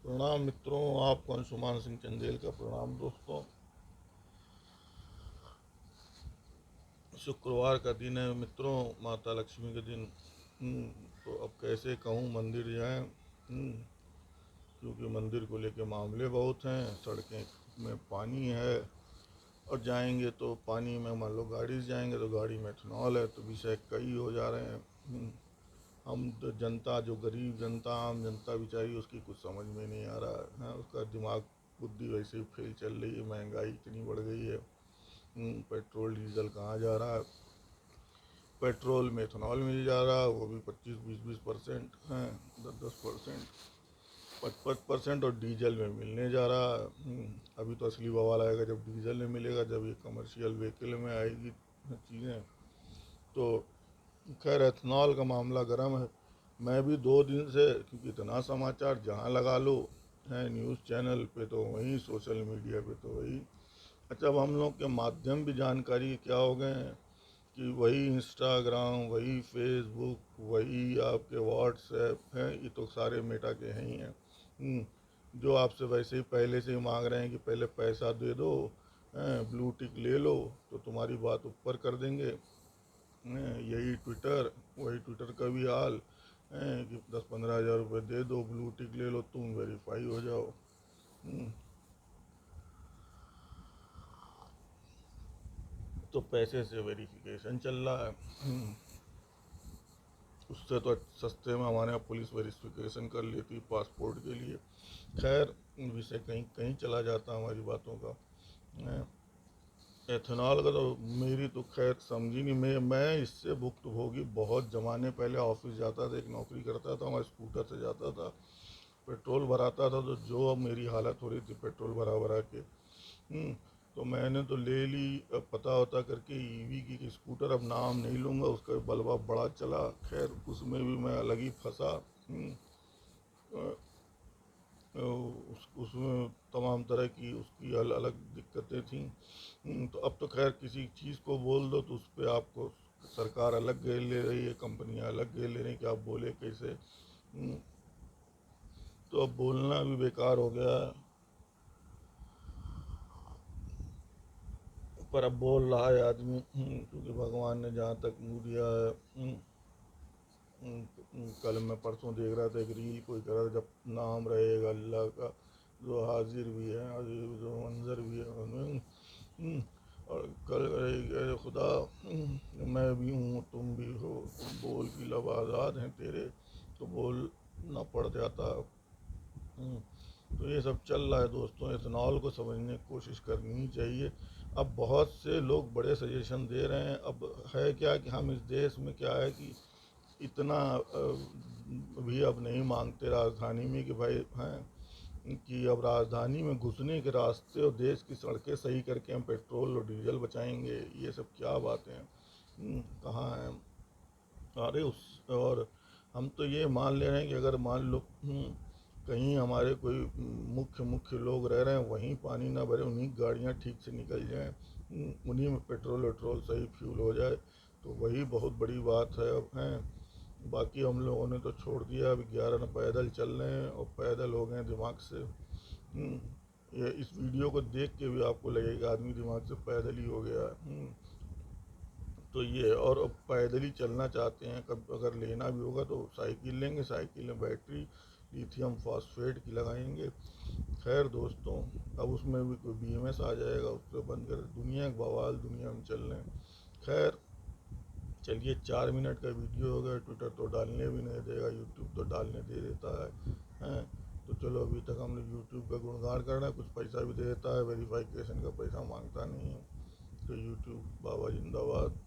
प्रणाम मित्रों, आपको अंशुमान सिंह चंदेल का प्रणाम। दोस्तों, शुक्रवार का दिन है मित्रों, माता लक्ष्मी के दिन। तो अब कैसे कहूँ मंदिर जाएं, क्योंकि मंदिर को लेके मामले बहुत हैं। सड़कें में पानी है और जाएंगे तो पानी में, मान लो गाड़ी से जाएंगे तो गाड़ी में इथेनॉल है, तो विषय कई हो जा रहे हैं। हम तो जनता, जो गरीब जनता, आम जनता बेचारी, उसकी कुछ समझ में नहीं आ रहा है। उसका दिमाग बुद्धि वैसे ही फेल चल रही है। महंगाई इतनी बढ़ गई है। पेट्रोल डीजल कहाँ जा रहा है। पेट्रोल में इथेनॉल मिल जा रहा है, वो भी 25-20% हैं, 10-10%, 55% और डीजल में मिलने जा रहा है। अभी तो असली बवाल आएगा जब डीजल में मिलेगा, जब ये कमर्शियल व्हीकल में आएगी चीज़ें। तो खैर, एथनॉल का मामला गर्म है। मैं भी 2 दिन से, क्योंकि इतना समाचार जहाँ लगा लो है, न्यूज़ चैनल पे तो वही, सोशल मीडिया पे तो वही। अच्छा, अब हम लोग के माध्यम भी जानकारी के क्या हो गए हैं कि वही इंस्टाग्राम, वही फेसबुक, वही आपके व्हाट्सएप हैं, ये तो सारे मेटा के हैं ही हैं। जो आपसे वैसे ही पहले से ही मांग रहे हैं कि पहले पैसा दे दो, ब्लू टिक ले लो तो तुम्हारी बात ऊपर कर देंगे। यही ट्विटर, वही ट्विटर का भी हाल है कि 10-15 हज़ार रुपये दे दो, ब्लू टिक ले लो, तुम वेरीफाई हो जाओ। तो पैसे से वेरिफिकेशन चल रहा है। उससे तो सस्ते में हमारे यहाँ पुलिस वेरिफिकेशन कर लेती पासपोर्ट के लिए। खैर, विषय कहीं कहीं चला जाता हमारी बातों का। एथेनॉल का तो मेरी तो खैर समझी नहीं। मैं इससे भुक्तभोगी बहुत ज़माने पहले। ऑफिस जाता था, एक नौकरी करता था, मैं स्कूटर से जाता था, पेट्रोल भराता था, तो जो अब मेरी हालत हो रही थी पेट्रोल भरा भरा के। तो मैंने तो ले ली, अब पता होता करके ईवी की स्कूटर। अब नाम नहीं लूँगा, उसका बलवा बड़ा चला। खैर, उसमें भी मैं अलग ही फंसा। उसमें तमाम तरह की उसकी अलग दिक्कतें थीं। तो अब तो खैर किसी चीज़ को बोल दो तो उस पर आपको सरकार अलग गेल ले रही है, कंपनियां अलग गेल ले रही हैं कि आप बोले कैसे। तो अब बोलना भी बेकार हो गया है। पर अब बोल रहा है आदमी, क्योंकि भगवान ने जहाँ तक मुँह दिया है। कल मैं परसों देख रहा था, एक रील कोई कर रहा था, जब नाम रहेगा अल्लाह का, जो हाजिर भी है, हाजिर जो मंजर भी है उनमें। और कल करेगा खुदा, मैं भी हूँ तुम भी हो, बोल की लब आज़ाद हैं तेरे, तो बोलना पड़ जाता। तो ये सब चल रहा है दोस्तों। इथेनॉल को समझने की कोशिश करनी ही चाहिए। अब बहुत से लोग बड़े सजेशन दे रहे हैं। अब है क्या कि हम इस देश में क्या है कि इतना भी अब नहीं मांगते राजधानी में कि भाई हैं कि अब राजधानी में घुसने के रास्ते और देश की सड़कें सही करके हम पेट्रोल और डीजल बचाएंगे। ये सब क्या बातें हैं, कहाँ हैं। अरे उस, और हम तो ये मान ले रहे हैं कि अगर मान लो कहीं हमारे कोई मुख्य मुख्य लोग रह रहे हैं, वहीं पानी ना भरे, उन्हीं गाड़ियाँ ठीक से निकल जाएं, उन्हीं में पेट्रोल वेट्रोल सही फ्यूल हो जाए, तो वही बहुत बड़ी बात है। अब हैं, बाकी हम लोगों ने तो छोड़ दिया। अभी 11 पैदल चल रहे हैं और पैदल हो गए दिमाग से। ये इस वीडियो को देख के भी आपको लगेगा आदमी दिमाग से पैदल ही हो गया है। तो ये, और अब पैदल ही चलना चाहते हैं। कब अगर लेना भी होगा तो साइकिल लेंगे, साइकिल में बैटरी लिथियम फॉस्फेट की लगाएंगे। खैर दोस्तों, अब उसमें भी कोई बीएमएस आ जाएगा, उसको बंद कर, दुनिया का बवाल दुनिया में चल रहे हैं। खैर चलिए, 4 मिनट का वीडियो हो गया। ट्विटर तो डालने भी नहीं देगा, यूट्यूब तो डालने दे देता है। तो चलो, अभी तक हम लोग यूट्यूब का गुणगान कर रहे हैं, कुछ पैसा भी दे देता है, वेरीफिकेशन का पैसा मांगता नहीं है। तो यूट्यूब बाबा जिंदाबाद।